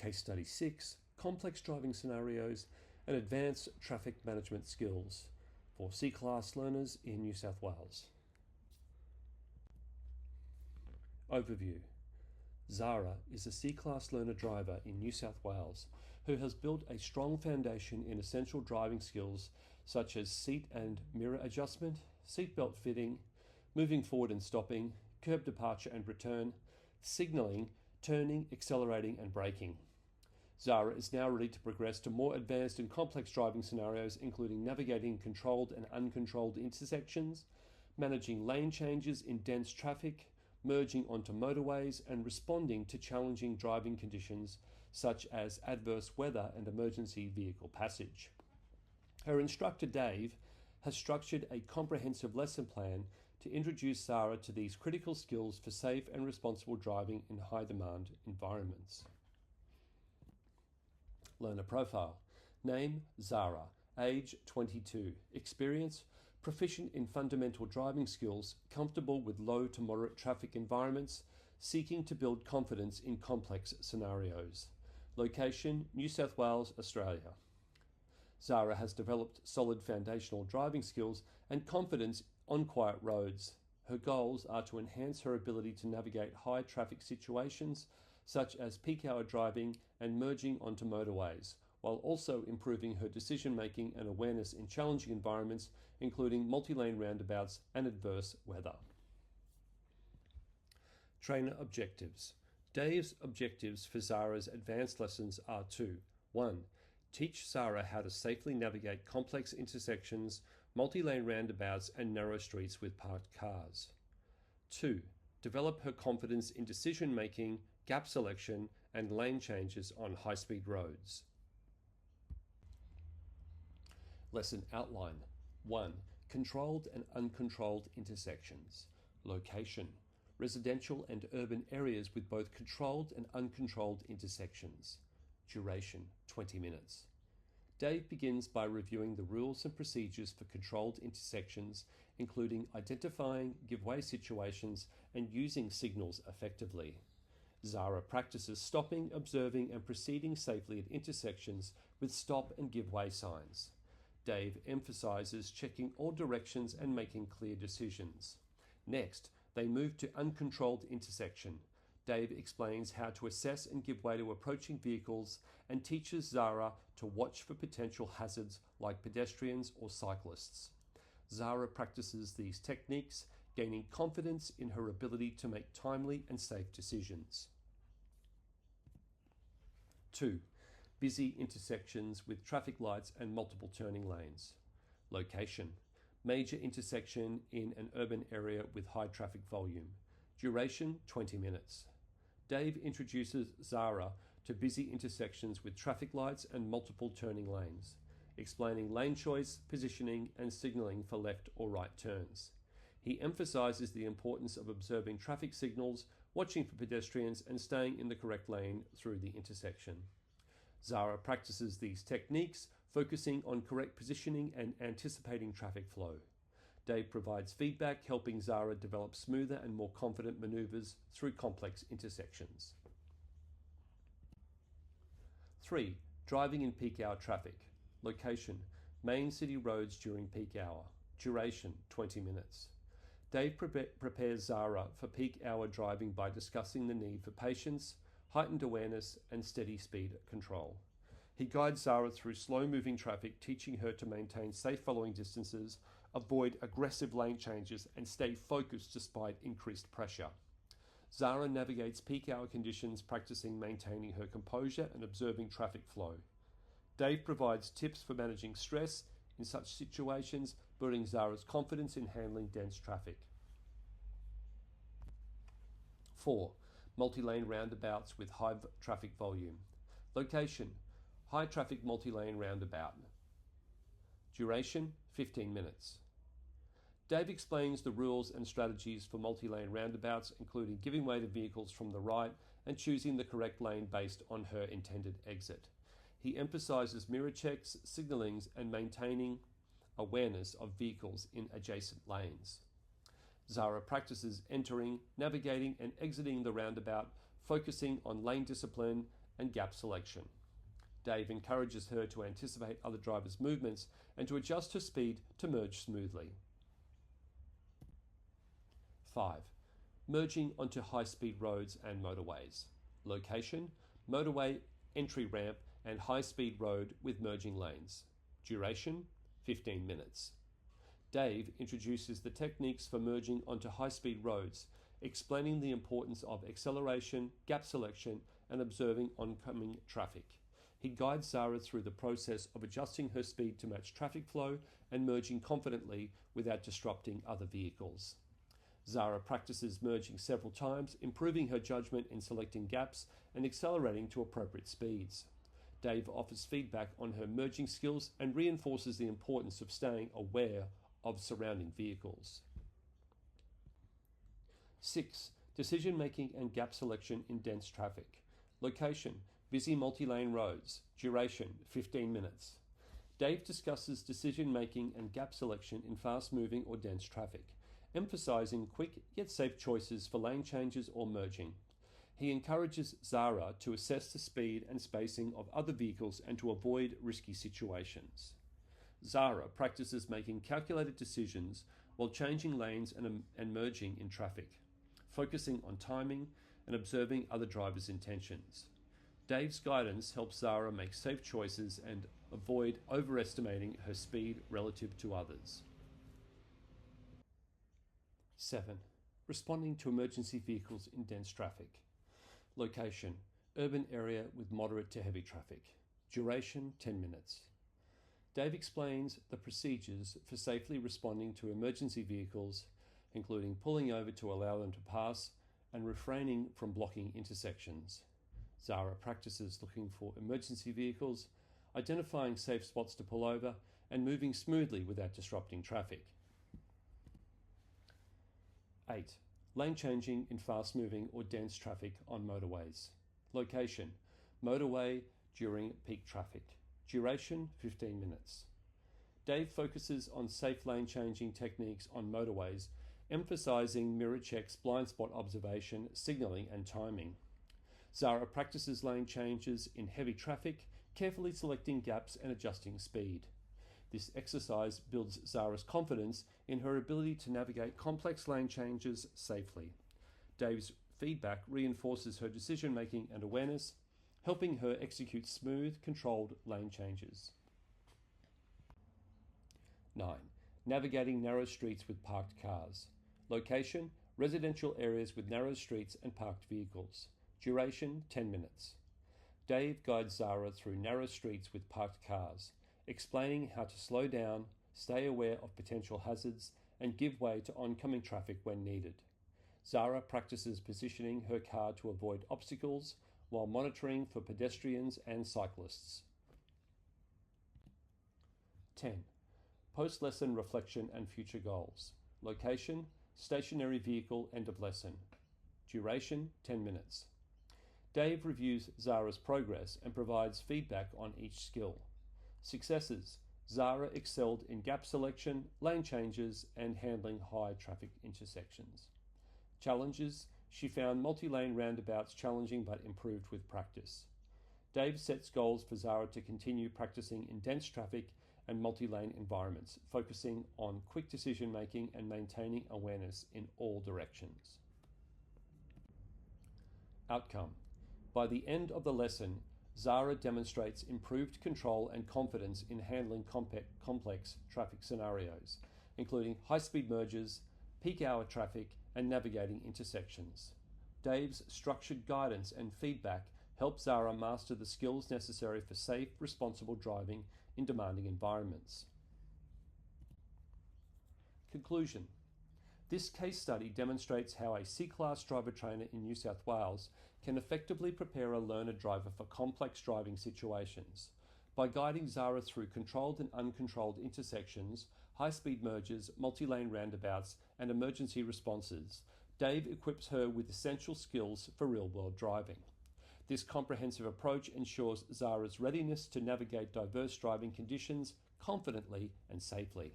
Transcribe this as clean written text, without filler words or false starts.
Case Study 6, Complex Driving Scenarios and Advanced Traffic Management Skills for C-Class learners in New South Wales. Overview. Zara is a C-Class learner driver in New South Wales who has built a strong foundation in essential driving skills such as seat and mirror adjustment, seatbelt fitting, moving forward and stopping, curb departure and return, signalling, turning, accelerating and braking. Zara is now ready to progress to more advanced and complex driving scenarios, including navigating controlled and uncontrolled intersections, managing lane changes in dense traffic, merging onto motorways, and responding to challenging driving conditions such as adverse weather and emergency vehicle passage. Her instructor, Dave, has structured a comprehensive lesson plan to introduce Zara to these critical skills for safe and responsible driving in high-demand environments. Learner profile. Name, Zara. Age, 22. Experience, proficient in fundamental driving skills, comfortable with low to moderate traffic environments, seeking to build confidence in complex scenarios. Location, New South Wales, Australia. Zara has developed solid foundational driving skills and confidence on quiet roads. Her goals are to enhance her ability to navigate high traffic situations such as peak hour driving and merging onto motorways, while also improving her decision-making and awareness in challenging environments, including multi-lane roundabouts and adverse weather. Trainer objectives. Dave's objectives for Zara's advanced lessons are 2. 1. Teach Zara how to safely navigate complex intersections, multi-lane roundabouts and narrow streets with parked cars. 2. Develop her confidence in decision-making, gap selection and lane changes on high-speed roads. Lesson outline. 1. Controlled and uncontrolled intersections. Location. Residential and urban areas with both controlled and uncontrolled intersections. Duration, 20 minutes. Dave begins by reviewing the rules and procedures for controlled intersections, including identifying give-way situations and using signals effectively. Zara practices stopping, observing and proceeding safely at intersections with stop and give-way signs. Dave emphasizes checking all directions and making clear decisions. Next, they move to uncontrolled intersection. Dave explains how to assess and give way to approaching vehicles and teaches Zara to watch for potential hazards like pedestrians or cyclists. Zara practices these techniques, gaining confidence in her ability to make timely and safe decisions. 2. Busy intersections with traffic lights and multiple turning lanes. Location. Major intersection in an urban area with high traffic volume. Duration, 20 minutes. Dave introduces Zara to busy intersections with traffic lights and multiple turning lanes, explaining lane choice, positioning, and signalling for left or right turns. He emphasizes the importance of observing traffic signals, watching for pedestrians, and staying in the correct lane through the intersection. Zara practices these techniques, focusing on correct positioning and anticipating traffic flow. Dave provides feedback, helping Zara develop smoother and more confident maneuvers through complex intersections. 3. Driving in peak hour traffic. Location. Main city roads during peak hour. Duration, 20 minutes. Dave prepares Zara for peak hour driving by discussing the need for patience, heightened awareness, and steady speed control. He guides Zara through slow-moving traffic, teaching her to maintain safe following distances, avoid aggressive lane changes, and stay focused despite increased pressure. Zara navigates peak hour conditions, practicing maintaining her composure and observing traffic flow. Dave provides tips for managing stress in such situations, building Zara's confidence in handling dense traffic. 4. Multi-lane roundabouts with high traffic volume. Location. High traffic multi-lane roundabout. Duration, 15 minutes. Dave explains the rules and strategies for multi-lane roundabouts, including giving way to vehicles from the right and choosing the correct lane based on her intended exit. He emphasizes mirror checks, signalings, and maintaining awareness of vehicles in adjacent lanes. Zara practices entering, navigating, and exiting the roundabout, focusing on lane discipline and gap selection. Dave encourages her to anticipate other drivers' movements and to adjust her speed to merge smoothly. 5. Merging onto high-speed roads and motorways. Location: motorway entry ramp and high-speed road with merging lanes. Duration: 15 minutes. Dave introduces the techniques for merging onto high-speed roads, explaining the importance of acceleration, gap selection, and observing oncoming traffic. He guides Zara through the process of adjusting her speed to match traffic flow and merging confidently without disrupting other vehicles. Zara practices merging several times, improving her judgment in selecting gaps and accelerating to appropriate speeds. Dave offers feedback on her merging skills and reinforces the importance of staying aware of surrounding vehicles. 6. Decision making and gap selection in dense traffic. Location: busy multi-lane roads. Duration: 15 minutes. Dave discusses decision making and gap selection in fast-moving or dense traffic, emphasizing quick yet safe choices for lane changes or merging. He encourages Zara to assess the speed and spacing of other vehicles and to avoid risky situations. Zara practices making calculated decisions while changing lanes and merging in traffic, focusing on timing and observing other drivers' intentions. Dave's guidance helps Zara make safe choices and avoid overestimating her speed relative to others. 7. Responding to emergency vehicles in dense traffic. Location: urban area with moderate to heavy traffic. Duration: 10 minutes. Dave explains the procedures for safely responding to emergency vehicles, including pulling over to allow them to pass and refraining from blocking intersections. Zara practices looking for emergency vehicles, identifying safe spots to pull over, and moving smoothly without disrupting traffic. 8. Lane changing in fast-moving or dense traffic on motorways. Location: motorway during peak traffic. Duration: 15 minutes. Dave focuses on safe lane changing techniques on motorways, emphasizing mirror checks, blind spot observation, signaling, and timing. Zara practices lane changes in heavy traffic, carefully selecting gaps and adjusting speed. This exercise builds Zara's confidence in her ability to navigate complex lane changes safely. Dave's feedback reinforces her decision-making and awareness, helping her execute smooth, controlled lane changes. 9. Navigating narrow streets with parked cars. Location: residential areas with narrow streets and parked vehicles. Duration: 10 minutes. Dave guides Zara through narrow streets with parked cars, explaining how to slow down, stay aware of potential hazards, and give way to oncoming traffic when needed. Zara practices positioning her car to avoid obstacles while monitoring for pedestrians and cyclists. 10. Post-lesson reflection and future goals. Location: stationary vehicle, end of lesson. Duration: 10 minutes. Dave reviews Zara's progress and provides feedback on each skill. Successes: Zara excelled in gap selection, lane changes, and handling high traffic intersections. Challenges: she found multi-lane roundabouts challenging but improved with practice. Dave sets goals for Zara to continue practicing in dense traffic and multi-lane environments, focusing on quick decision-making and maintaining awareness in all directions. Outcome: by the end of the lesson, Zara demonstrates improved control and confidence in handling complex traffic scenarios, including high-speed mergers, peak hour traffic, and navigating intersections. Dave's structured guidance and feedback help Zara master the skills necessary for safe, responsible driving in demanding environments. Conclusion: this case study demonstrates how a C-Class driver trainer in New South Wales can effectively prepare a learner driver for complex driving situations. By guiding Zara through controlled and uncontrolled intersections, high-speed mergers, multi-lane roundabouts, and emergency responses, Dave equips her with essential skills for real-world driving. This comprehensive approach ensures Zara's readiness to navigate diverse driving conditions confidently and safely.